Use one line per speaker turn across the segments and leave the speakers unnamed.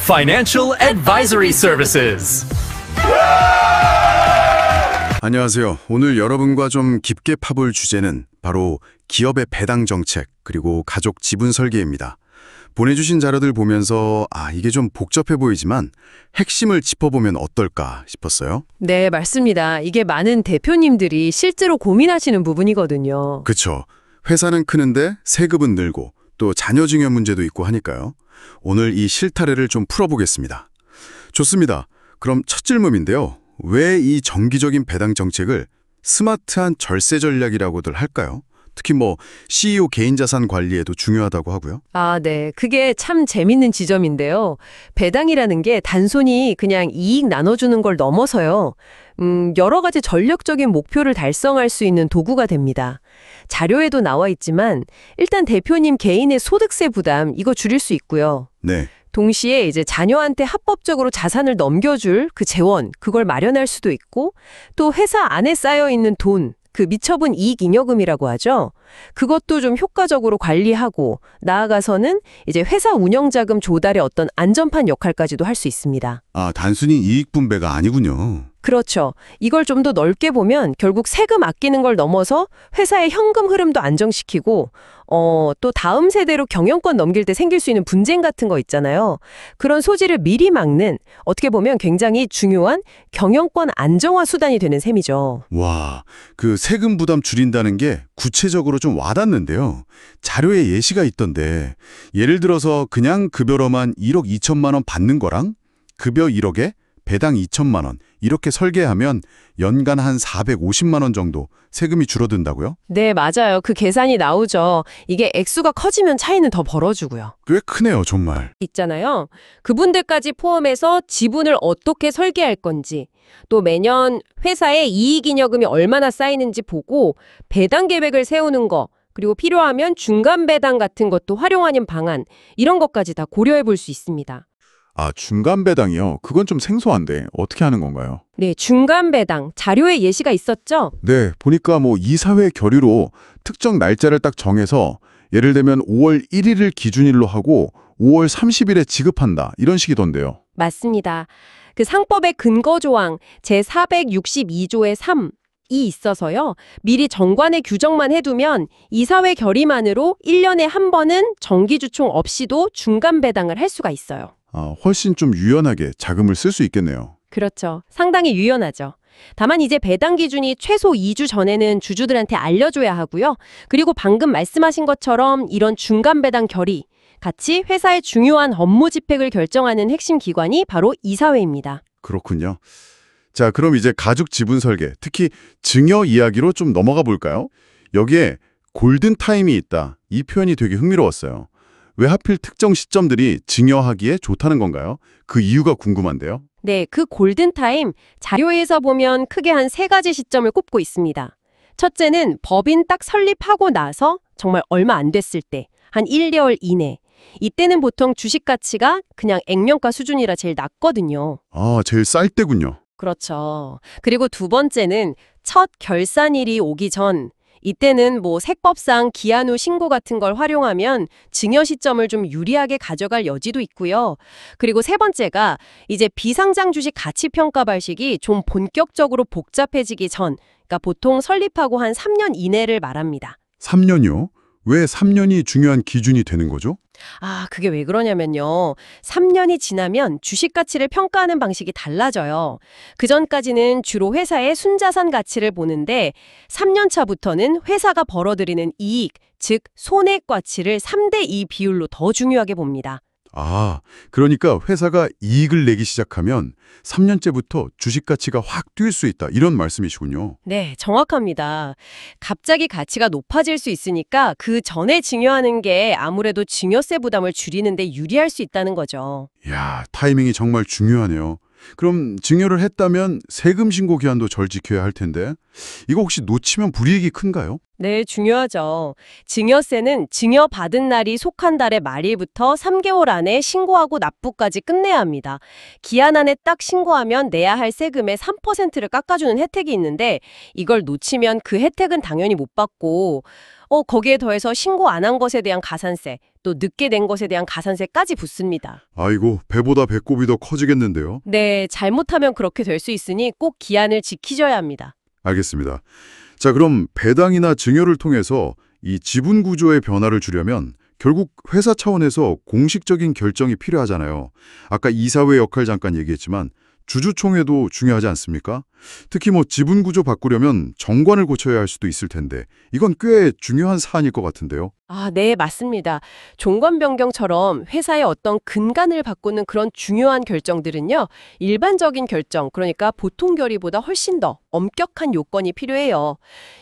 Financial Advisory Services.
안녕하세요. 오늘 여러분과 좀 깊게 파볼 주제는 바로 기업의 배당 정책 그리고 가족 지분 설계입니다. 보내주신 자료들 보면서 이게 좀 복잡해 보이지만 핵심을 짚어보면 어떨까 싶었어요.
네, 맞습니다. 이게 많은 대표님들이 실제로 고민하시는 부분이거든요.
그쵸. 회사는 크는데 세금은 늘고 또 자녀 증여 문제도 있고 하니까요. 오늘 이 실타래를 좀 풀어보겠습니다. 좋습니다. 그럼 첫 질문인데요. 왜 이 정기적인 배당 정책을 스마트한 절세 전략이라고들 할까요? 특히 CEO 개인 자산 관리에도 중요하다고 하고요.
네. 그게 참 재밌는 지점인데요. 배당이라는 게 단순히 그냥 이익 나눠주는 걸 넘어서요. 여러 가지 전략적인 목표를 달성할 수 있는 도구가 됩니다. 자료에도 나와 있지만 일단 대표님 개인의 소득세 부담 이거 줄일 수 있고요.
네.
동시에 이제 자녀한테 합법적으로 자산을 넘겨줄 그 재원, 그걸 마련할 수도 있고 또 회사 안에 쌓여 있는 돈, 그 미처분 이익 잉여금이라고 하죠. 그것도 좀 효과적으로 관리하고 나아가서는 이제 회사 운영자금 조달의 어떤 안전판 역할까지도 할 수 있습니다.
단순히 이익 분배가 아니군요.
그렇죠. 이걸 좀 더 넓게 보면 결국 세금 아끼는 걸 넘어서 회사의 현금 흐름도 안정시키고 또 다음 세대로 경영권 넘길 때 생길 수 있는 분쟁 같은 거 있잖아요. 그런 소지를 미리 막는 어떻게 보면 굉장히 중요한 경영권 안정화 수단이 되는 셈이죠.
와, 그 세금 부담 줄인다는 게 구체적으로 좀 와닿는데요. 자료에 예시가 있던데 예를 들어서 그냥 급여로만 1억 2천만 원 받는 거랑 급여 1억에 배당 2천만 원 이렇게 설계하면 연간 한 450만 원 정도 세금이 줄어든다고요?
네, 맞아요. 그 계산이 나오죠. 이게 액수가 커지면 차이는 더 벌어지고요.
꽤 크네요, 정말.
있잖아요. 그분들까지 포함해서 지분을 어떻게 설계할 건지, 또 매년 회사의 이익잉여금이 얼마나 쌓이는지 보고 배당 계획을 세우는 거, 그리고 필요하면 중간 배당 같은 것도 활용하는 방안, 이런 것까지 다 고려해 볼 수 있습니다.
중간 배당이요? 그건 좀 생소한데 어떻게 하는 건가요?
네, 중간 배당. 자료에 예시가 있었죠?
네, 보니까 이사회 결의로 특정 날짜를 딱 정해서 예를 들면 5월 1일을 기준일로 하고 5월 30일에 지급한다 이런 식이던데요.
맞습니다. 그 상법의 근거 조항 제462조의 3이 있어서요. 미리 정관의 규정만 해두면 이사회 결의만으로 1년에 한 번은 정기주총 없이도 중간 배당을 할 수가 있어요.
훨씬 좀 유연하게 자금을 쓸 수 있겠네요.
그렇죠. 상당히 유연하죠. 다만 이제 배당 기준이 최소 2주 전에는 주주들한테 알려줘야 하고요. 그리고 방금 말씀하신 것처럼 이런 중간 배당 결의, 같이 회사의 중요한 업무 집행을 결정하는 핵심 기관이 바로 이사회입니다.
그렇군요. 자, 그럼 이제 가족 지분 설계, 특히 증여 이야기로 좀 넘어가 볼까요? 여기에 골든타임이 있다. 이 표현이 되게 흥미로웠어요. 왜 하필 특정 시점들이 증여하기에 좋다는 건가요? 그 이유가 궁금한데요.
네, 그 골든타임 자료에서 보면 크게 한 3가지 시점을 꼽고 있습니다. 첫째는 법인 딱 설립하고 나서 정말 얼마 안 됐을 때, 한 1개월 이내. 이때는 보통 주식 가치가 그냥 액면가 수준이라 제일 낮거든요.
제일 쌀 때군요.
그렇죠. 그리고 두 번째는 첫 결산일이 오기 전, 이때는 세법상 기한 후 신고 같은 걸 활용하면 증여 시점을 좀 유리하게 가져갈 여지도 있고요. 그리고 세 번째가 이제 비상장 주식 가치 평가 발식이 좀 본격적으로 복잡해지기 전, 그러니까 보통 설립하고 한 3년 이내를 말합니다.
3년이요? 왜 3년이 중요한 기준이 되는 거죠?
그게 왜 그러냐면요. 3년이 지나면 주식 가치를 평가하는 방식이 달라져요. 그전까지는 주로 회사의 순자산 가치를 보는데 3년 차부터는 회사가 벌어들이는 이익, 즉 손해액 가치를 3대2 비율로 더 중요하게 봅니다.
그러니까 회사가 이익을 내기 시작하면 3년째부터 주식 가치가 확 뛸 수 있다. 이런 말씀이시군요.
네, 정확합니다. 갑자기 가치가 높아질 수 있으니까 그 전에 증여하는 게 아무래도 증여세 부담을 줄이는 데 유리할 수 있다는 거죠.
이야, 타이밍이 정말 중요하네요. 그럼 증여를 했다면 세금 신고 기한도 절 지켜야 할 텐데 이거 혹시 놓치면 불이익이 큰가요?
네, 중요하죠. 증여세는 증여받은 날이 속한 달의 말일부터 3개월 안에 신고하고 납부까지 끝내야 합니다. 기한 안에 딱 신고하면 내야 할 세금의 3%를 깎아주는 혜택이 있는데 이걸 놓치면 그 혜택은 당연히 못 받고 거기에 더해서 신고 안 한 것에 대한 가산세, 또 늦게 낸 것에 대한 가산세까지 붙습니다.
아이고, 배보다 배꼽이 더 커지겠는데요.
네, 잘못하면 그렇게 될 수 있으니 꼭 기한을 지키셔야 합니다.
알겠습니다. 자, 그럼 배당이나 증여를 통해서 이 지분 구조의 변화를 주려면 결국 회사 차원에서 공식적인 결정이 필요하잖아요. 아까 이사회 역할 잠깐 얘기했지만 주주총회도 중요하지 않습니까? 특히 지분 구조 바꾸려면 정관을 고쳐야 할 수도 있을 텐데 이건 꽤 중요한 사안일 것 같은데요.
아, 네, 맞습니다. 종관 변경처럼 회사의 어떤 근간을 바꾸는 그런 중요한 결정들은요, 일반적인 결정, 그러니까 보통 결의보다 훨씬 더 엄격한 요건이 필요해요.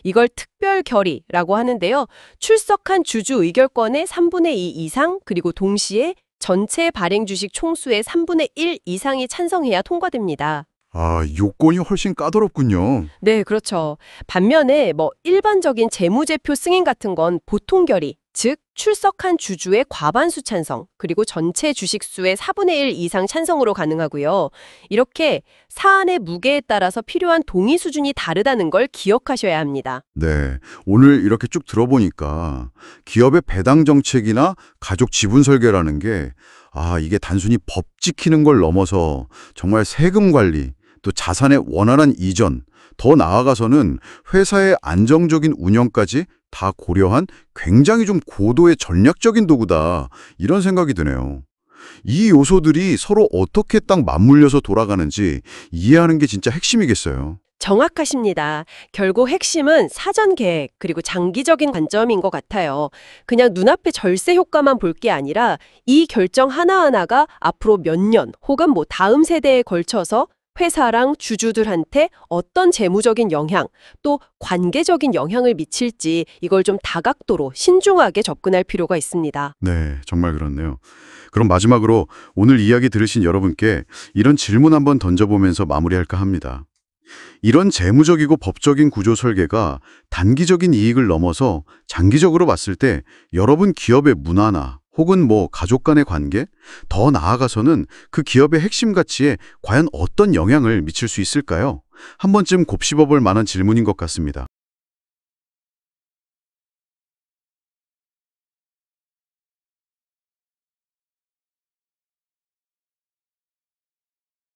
이걸 특별 결의라고 하는데요. 출석한 주주 의결권의 3분의 2 이상, 그리고 동시에 전체 발행 주식 총수의 3분의 1 이상이 찬성해야 통과됩니다.
아, 요건이 훨씬 까다롭군요.
네, 그렇죠. 반면에 일반적인 재무제표 승인 같은 건 보통 결의, 즉 출석한 주주의 과반수 찬성, 그리고 전체 주식수의 4분의 1 이상 찬성으로 가능하고요. 이렇게 사안의 무게에 따라서 필요한 동의 수준이 다르다는 걸 기억하셔야 합니다.
네, 오늘 이렇게 쭉 들어보니까 기업의 배당 정책이나 가족 지분 설계라는 게 이게 단순히 법 지키는 걸 넘어서 정말 세금 관리, 또 자산의 원활한 이전, 더 나아가서는 회사의 안정적인 운영까지 다 고려한 굉장히 좀 고도의 전략적인 도구다, 이런 생각이 드네요. 이 요소들이 서로 어떻게 딱 맞물려서 돌아가는지 이해하는 게 진짜 핵심이겠어요.
정확하십니다. 결국 핵심은 사전 계획, 그리고 장기적인 관점인 것 같아요. 그냥 눈앞의 절세 효과만 볼 게 아니라 이 결정 하나하나가 앞으로 몇 년 혹은 다음 세대에 걸쳐서 회사랑 주주들한테 어떤 재무적인 영향, 또 관계적인 영향을 미칠지 이걸 좀 다각도로 신중하게 접근할 필요가 있습니다.
네, 정말 그렇네요. 그럼 마지막으로 오늘 이야기 들으신 여러분께 이런 질문 한번 던져보면서 마무리할까 합니다. 이런 재무적이고 법적인 구조 설계가 단기적인 이익을 넘어서 장기적으로 봤을 때 여러분 기업의 문화나 혹은 가족 간의 관계, 더 나아가서는 그 기업의 핵심 가치에 과연 어떤 영향을 미칠 수 있을까요? 한 번쯤 곱씹어 볼 만한 질문인 것 같습니다.